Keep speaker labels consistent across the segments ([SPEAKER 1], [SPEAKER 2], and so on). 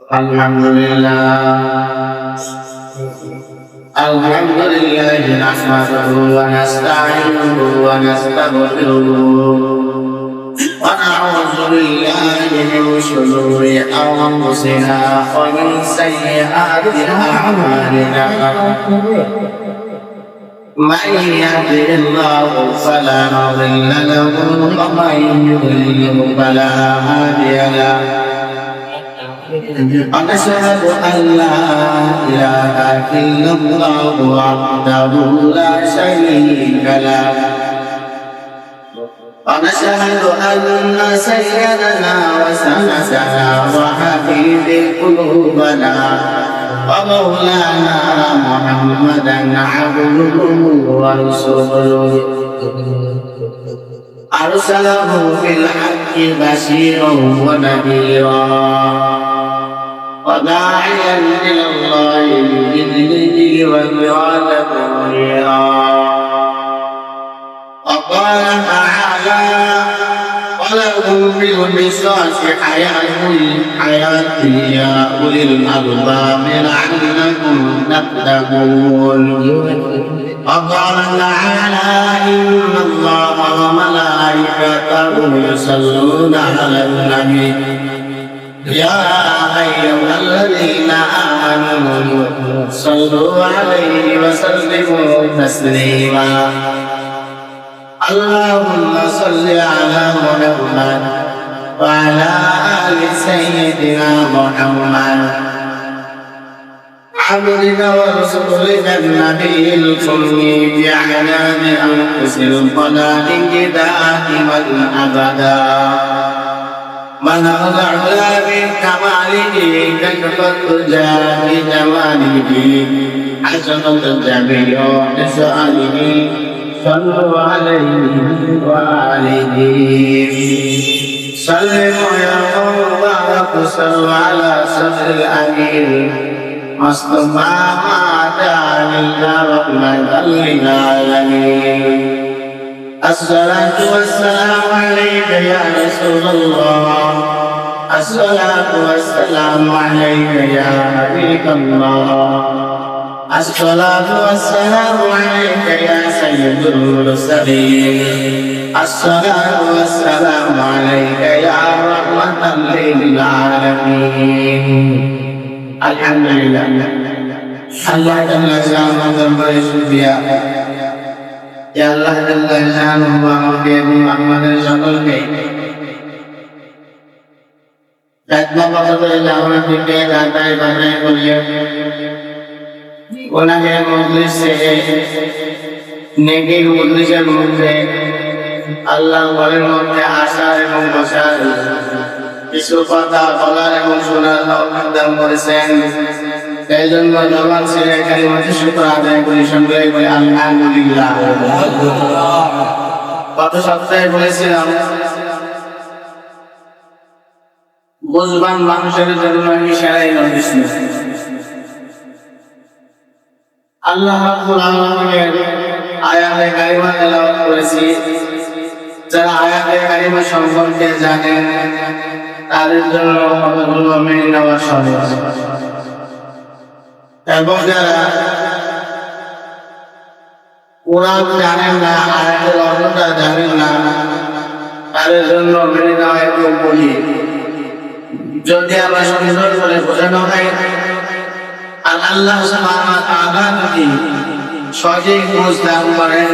[SPEAKER 1] الحمد لله نحمده ونستعينه ونستغفره ونعوذ بالله من شرور أنفسنا ومن سيئات أعمالنا من يهده الله فلا مضل له ومن يضلل فلا هادي له ونشهد أن لا إله إلا الله وحده لا شريك له ونشهد أن سيدنا وسندنا وحبيب قلوبنا ومولانا محمدا عبده ورسوله أرسله بالحق بشيرا ونذيرا وداعيا إلى الله بإذنه وسراجا منيرا وقال تعالى ولكم في القصاص حياة يا أولي الألباب لعلكم تتقون وقال تعالى إن الله وملائكته يصلون على النبي يا أيها الذين آمنوا صلوا عليه وسلموا تسليما اللهم صل على محمد وعلى آل سيدنا محمد عبدك ورسولك النبي الكريم بأعلام أنفس الخلائق دائما أبدا من أضعنا بكماله كشف الدجى بجماله حسن الجميع بسؤاله صلوا عليه وآله سلموا يا مبارك صلوا على صدر الأمين مصطفى ما دعا لله رحمة للعالمين الصلاة والسلام عليك يا رسول الله الصلاة والسلام عليك يا حبيب الله الصلاة والسلام عليك يا سيد المرسلين الصلاة والسلام عليك يا رحمة للعالمين الحمد لله الله جل جلاله برشديا يا الله جل جلاله ومغفر محمد সকলকে রাতবা বাবাদের লাহোর থেকে দাতায় বানায় বলিয়া ওনাকে মজলিসে নেকির মজলিসের মধ্যে আল্লাহ ঘরের মধ্যে আসার এবং বসার কিছু কথা বলার এবং শোনার দান করেছেন এই জন্য জবান ছেড়ে কালিমাতুশ শুকর আদায় করি সঙ্গে বলি আলহামদুলিল্লাহ। গত সপ্তাহে বলেছিলাম বুঝবান মানুষের জন্য ইশারাই নদীশ আল্লাহ রাব্বুল আলামিনের আয়াতে কারিমা তেলাওয়াত করেছি। যারা আয়াতে কারিমা সম্পর্কে জানেন তাদের জন্য কতগুলো মেনে নেওয়া সহজ, এবং যারা কোরআন জানেন না, আয়াতের অর্থটা জানেন না, তাদের জন্য মেনে নেওয়া একটু কঠিন। যদি আমরা সুন্দর করে বোঝানো হয় আর আল্লাহ সুবহানাহু ওয়া তাআলা যদি সঠিক বুঝদান করেন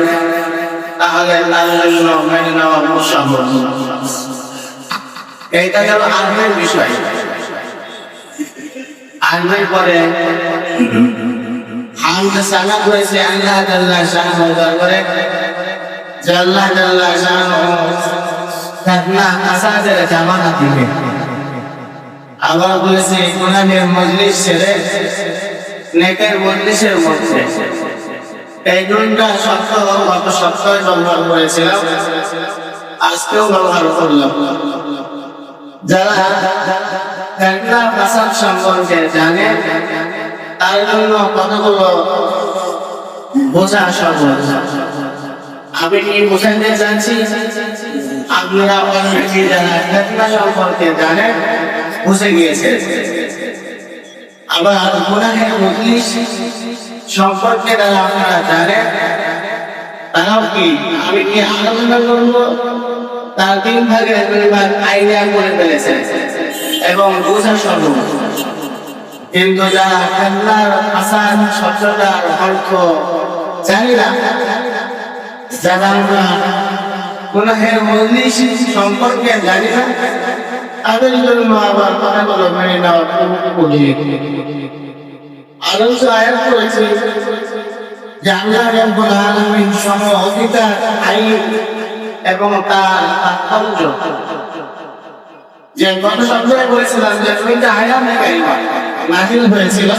[SPEAKER 1] তাহলে তার জন্য মেনে নেওয়া সহজ। এইটা হল আল্লাহর বিষয়। আল্লাহর পরে হামদ সানা করেছে আল্লাহ তাআলা শাহ দরবারে যে আল্লাহ তাআলা শাহ তাকনা আসাদের জামানা দিবে। আবার বলেছে কোরআনের মজলিস ছেড়ে নেকের মজলিসের মধ্যে। এই দুইটা শব্দ গত সপ্তাহে ব্যবহার করেছিলাম, আজকেও ব্যবহার করলাম। যারা তাকনা আসাদ সম্পর্কে জানে তার জন্য কতগুলো বোঝা সহজ। আমি কি বোঝাতে চাচ্ছি, আপনারা অনেকে যারা তাকনা সম্পর্কে জানেন বুঝে গিয়েছে। আবার গুনাহের মজলিস সম্পর্কে যারা আপনারা জানেন তারাও কি আমি কি আলোচনা করবো তার 3 ভাগের 2 ভাগ আইডিয়া করে ফেলেছে এবং বোঝা সম্ভব, কিন্তু যারা আল্লাহর হাসান শব্দটার অর্থ জানি না, যারা আমরা গুনাহের মজলিস সম্পর্কে জানি না, তাদের জন্য আবার কথাগুলো মেনে নেওয়া খুব কঠিন। আলোচ আয়াত করেছি যে আল্লাহ রাব্বুল আলামিন সমঅধিকার আইন এবং তার তাৎপর্য, যে গত সপ্তাহে বলেছিলাম যে 2টা আয়াতে কারিমা নাযিল হয়েছিল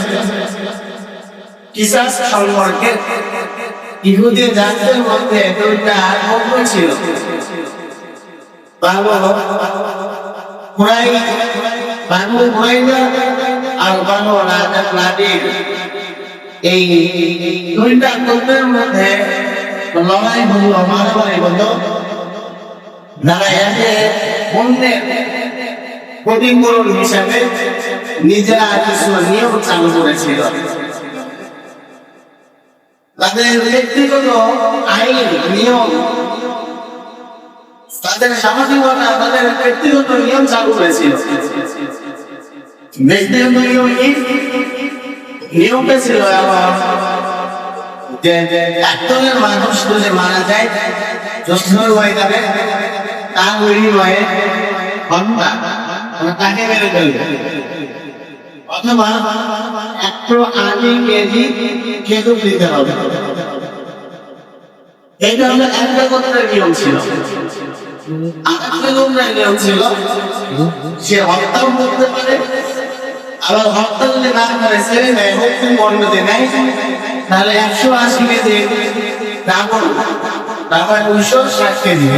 [SPEAKER 1] কিসাস সম্পর্কে। ইহুদি জাতির মধ্যে 2টা পক্ষ ছিল, বানু কুরাইজা আর বানু নাদির। এই 2টা গোত্রের মধ্যে লড়াই হলো, মারামারি হলো। যারা একে অন্যের ক্ষতিপূরণ হিসাবে নিজেরা কিছু নিয়ম চালু করেছিল, তাদের ব্যক্তিগত আইন নিয়ম, তাদের সামাজিকতা, তাদের ব্যক্তিগত নিয়ম চালু করেছিল। ব্যক্তিগত নিয়মটা ছিল যে একজনের মানুষ যদি মারা যায় যশোর ময়দানে তার বিনিময়ে ঘন্টা তাকে মেরে ফেলবে, অথবা 180 কেজি খেজুর দিতে হবে। এইটা হলো একটা গোত্রের নিয়ম ছিল। আরেকটা গোত্রের নিয়ম ছিল সে হত্যাও করতে পারে, আবার হত্যা যদি না করে ছেড়ে নেয়, হুকুম বন্ধতে নেয়, তাহলে 180 কেজি ডাবল, তারপর 260 কেজি,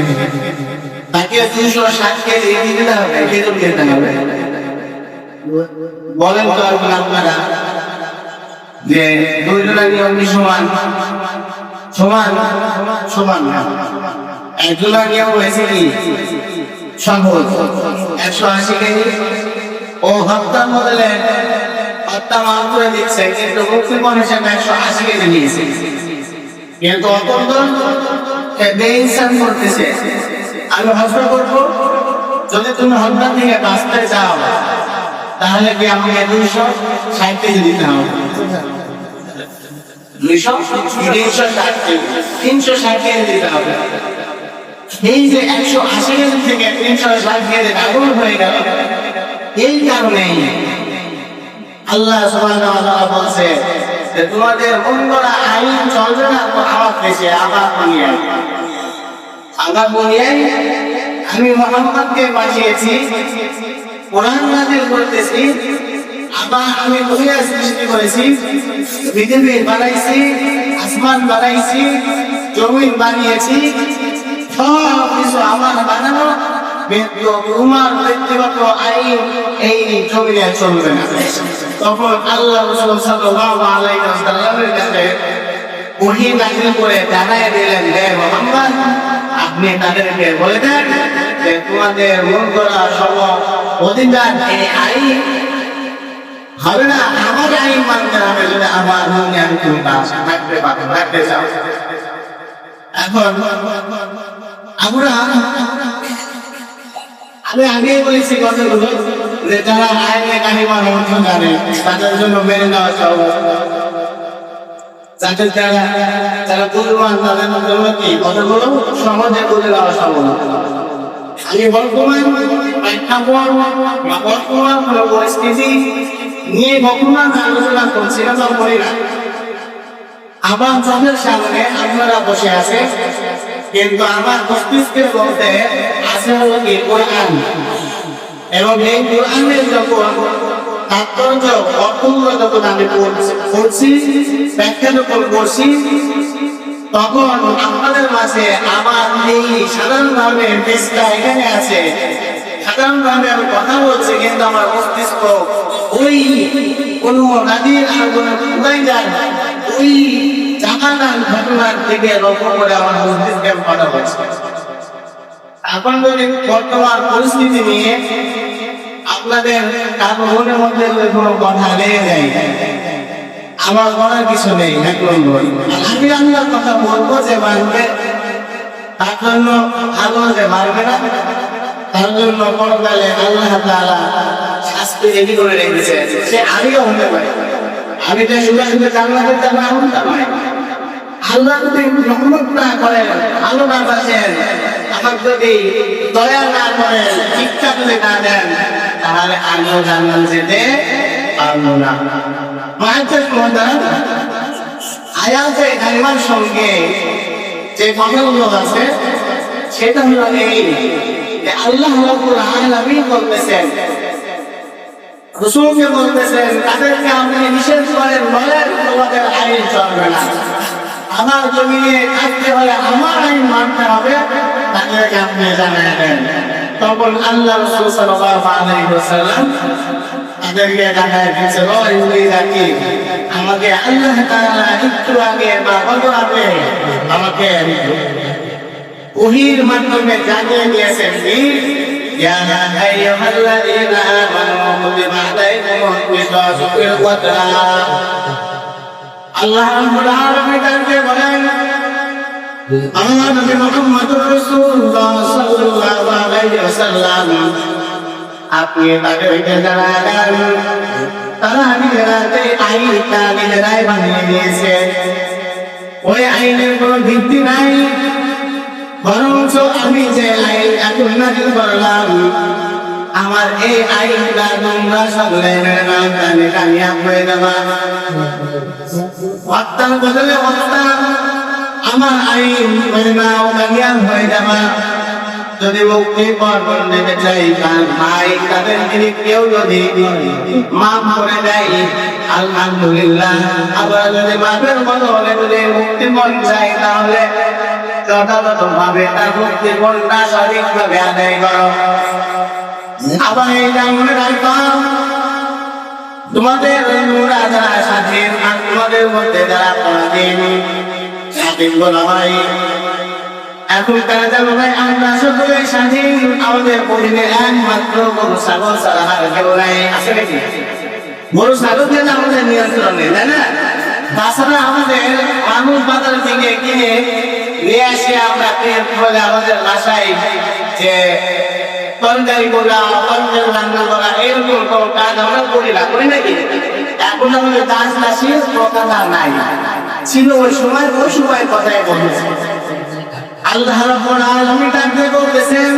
[SPEAKER 1] তাকে 260 কেজি দিতে হবে, খেজুর দিতে হবে। বলেন তো আপনারা যে 2জনের নিয়ম কি সমান? সমান সমান না। একজনের নিয়ম হয়েছে কি সহজ, 180 কেজি। ও হত্যার বদলে হত্যা মাফ করে দিচ্ছে, কিন্তু মুক্তিপণ হিসেবে 180 কেজি নিয়েছে। কিন্তু অপরজন বেইনসাফ করতেছে, আমি হত্যা করবো, যদি তুমি হত্যা থেকে বাঁচতে চাও তাহলে কি আমাকে 260 কেজি দিতে হবে, 360 কেজি দিতে হবে। এই যে 180 কেজি থেকে 360 কেজি ডাবল হয়ে গেল, এই কারণেই আল্লাহ সুবহানাহু ওয়া তাআলা বলছে যে তোমাদের মন গড়া আইন চলবে না, তো আমার দেশে আবার বুনিয়ায় আমি মুহাম্মদকে পাঠিয়েছি, কোরআন নাযিল করতেছি, আবার আমি দুনিয়া সৃষ্টি করেছি, পৃথিবী বানাইছি, আসমান বানাইছি, জমিন বানিয়েছি, সব কিছু আমার বানানো। তোমার ব্যক্তিগত আইন এই জমিনে চলবে না। তখন আল্লাহ রাসূল সাল্লাল্লাহু আলাইহি ওয়াসাল্লামের কাছে ওহী নাযিল করে জানায় দিলেন, হে মুহাম্মদ, আপনি তাদেরকে বলে দেন যে তোমাদের মন গড়া সব অধিকার এই আইন হবে না, আমার আইন মানতে হবে। যদি আমার মনে আমি থাকতে চাও। এখন আমি আগে বলেছি কথাগুলো যে যারা আইনে কারিমার অর্থ জানে তাদের জন্য মেনে নেওয়া সহজ, যারা বুঝবান তাদের জন্য কি কথাগুলো সহজে বুঝে নেওয়া সহজ। আমি বর্তমান প্রেক্ষাপট বা বর্তমান কোনো পরিস্থিতি নিয়ে বর্তমান আলোচনা করছি না, করি না। আমার চোখের সামনে আপনারা বসে আছে, কিন্তু আমার মস্তিষ্কের মধ্যে আছে হলো কি কোরআন, এবং এই কোরআনের যখন তাৎপর্য অর্থগুলো যখন আমি পড়ছি, ব্যাখ্যা যখন করছি, তখন আপনাদের মাঝে আমার এই সাধারণভাবে পেশটা এখানে আছে, সাধারণভাবে আমি কথা বলছি, কিন্তু আমার মস্তিষ্ক ওই কোন নাদির আর কোন উদাইদার ওই জাহানার ঘটনার দিকে লক্ষ্য করে আমার মস্তিষ্কে কথা বলছে। এখন যদি বর্তমান পরিস্থিতি নিয়ে আপনাদের কারো মনের মধ্যে কোনো কথা লেগে যায়, আমার বলার কিছু নেই। আমি আল্লাহর কথা বলবো, যে মানবে তার জন্য ভালো, যে মানবে না তার জন্য পরকালে আল্লাহ তাআলা শাস্তি রেডি করে রেখেছে। সে আমিও হতে পারে, আমি তো শুধু শুধু জান্নাতের জন্য আমলটা পাই। আল্লাহ যদি রহমত না করেন, ভালো না বাসেন, আমার যদি দয়া না করেন, শিক্ষা যদি না দেন, তাহলে আমিও জান্নাত যেতে পারবো না। আয়াতে কারিমার সঙ্গে যে কথাগুলো আছে সেটা হলো এই, যে আল্লাহ রাব্বুল আলামিন বলতেছেন, রাসূলকে বলতেছেন, তাদেরকে আপনি নিষেধ করেন, বলেন তোমাদের আইন চলবে না, আমার জমিনে থাকতে হলে আমার আইন মানতে হবে, তাদেরকে আপনি জানিয়ে দেন। তখন আল্লাহ রাসূল সাল্লাল্লাহু আলাইহি ওয়াসাল্লাম তাদেরকে জানিয়ে দিয়েছিল, কি আমাকে আল্লাহ তাআলা একটু আগে বা কত আগে আমাকে ওহীর মাধ্যমে জানিয়ে দিয়েছেন কি, ইয়া আইয়ুহাল্লাযীনা আমানু কুতিবা আলাইকুমুল কিসাসু ফিল কতলা। আল্লাহ রাব্বুল আলামিন তাকে বলেন, আমার নবী মুহাম্মদুর রাসূলুল্লাহ সাল্লাল্লাহু আলাইহি ওয়াসাল্লাম, আপনি তাদেরকে জানান, তারা নিজেরাতে আইনটা নিজেরাই বানিয়ে নিয়েছে, ওই আইনের কোনো ভিত্তি নাই, বরঞ্চ আমি যে আইন এখন নাযিল করলাম, আমার এই আইনটা তোমরা সকলে মেনে নাও, তাহলে কামিয়াব হয়ে যাবা। হত্যার বদলে হত্যা, আমার আইন মেনে নাও, কামিয়াব হয়ে যাবা। যদি মুক্তি পরপর নিতে চাই, তার ভাই তাদের যিনি কেউ যদি মাফ করে দেয় আলহামদুলিল্লাহ। আবার যদি মাফের বদলে যদি মুক্তি মন চাই, তাহলে যথাযথ ভাবে তার মুক্তি মনটা সঠিকভাবে আদায় করো। আবার এই মনে রাখতাম, তোমাদের বন্ধুরা যারা স্বাধীন আর তোমাদের মধ্যে যারা পরাধীন, স্বাধীন বলা হয় এখন তারা জানো ভাই, আমরা সকলে স্বাধীন, আমাদের পরিবারে একমাত্র গরু ছাগল ছাড়া আর কেউ নাই, আছে নাকি? গরু ছাগল যেন আমাদের নিয়ন্ত্রণে, তাই না? তাছাড়া আমাদের মানুষ বাজার থেকে কিনে নিয়ে আসে, আমরা বলে আমাদের বাসায় যে তরকারি করা, তরকারি রান্না করা, এরকম কোনো কাজ আমরা করি না, করি নাকি? এখন আমাদের দাস দাসীর কথা নাই, ছিল ওই সময় কথাই বলছে। আল্লাহ রাব্বুল আলামিন তাকে বলতেছেন,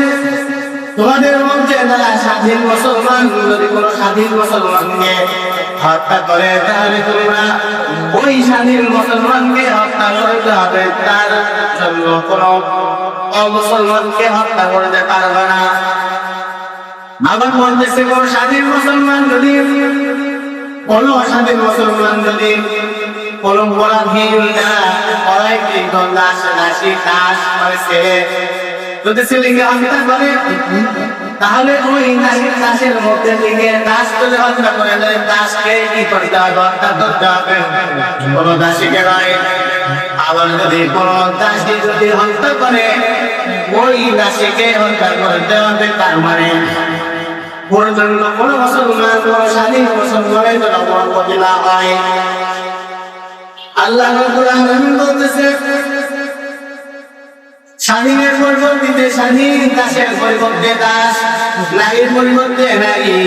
[SPEAKER 1] তোমাদের মধ্যে যারা স্বাধীন মুসলমান যদি কোনো স্বাধীন মুসলমানকে হত্যা করে, তাহলে তোমরা ওই স্বাধীন মুসলমানকে হত্যা করতে হবে, তার জন্য কোনো অমুসলমানকে হত্যা করতে পারবে না। আবার বলতেছে, কোনো স্বাধীন মুসলমান যদি কোনো অস্বাধীন মুসলমান যদি কোনো পরাধীন যদি ছেলেকে হত্যা করে, তাহলে ওই দাসের মধ্যে থেকে দাস তুলে হত্যা করে দেয়, দাসকে কি করতে হবে? হত্যা করতে হবে, কোন দাসীকে নয়। আবার যদি কোন দাসী যদি হত্যা করে, ওই দাসীকে হত্যা করতে হবে। তার মানে পর্যন্ত কোন মুসলমান কোন স্বাধীন মুসলমানের জন্য কোনো ক্ষতি না হয়। আল্লাহ রাব্বুল আলামিন বলতেছে, স্বাধীনের পরিবর্তে স্বাধীন, দাসের পরিবর্তে দাস, নারীর পরিবর্তে নারী।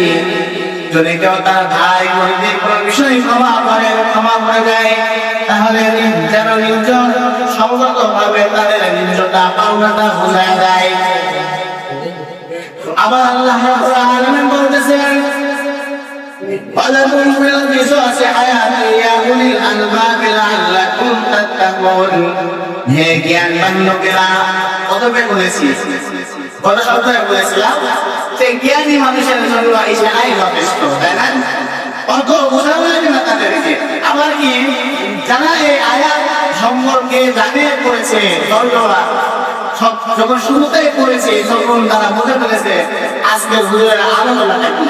[SPEAKER 1] যদি কেউ তার ভাই বোনদের কোনো বিষয় ক্ষমা করে দেয়, তাহলে যেন নিজ সংগত ভাবে তাদের নিজটা পাওনাটা বোঝা যায়। আবার আল্লাহ রাব্বুল আলামিন বলতেছেন, ওয়ালাকুম ফিল কিসাসি হায়াতুন ইয়া উলিল আলবাব লাআল্লাকুম তাত্তাকুন। হে জ্ঞানবান লোকেরা, কতবে বলেছি, কত সপ্তাহে বলেছিলাম যে জ্ঞানী মানুষের জন্য ইশারাই যথেষ্ট, তাই না? অত বোঝা লাগে না তাদেরকে। আবার কি যারা এই আয়াত সম্পর্কে জানিয়ে পড়েছে, যখন শুরুতেই পড়েছে, তখন তারা বুঝে ফেলেছে আজকে হুজুরের আলোচনা কি।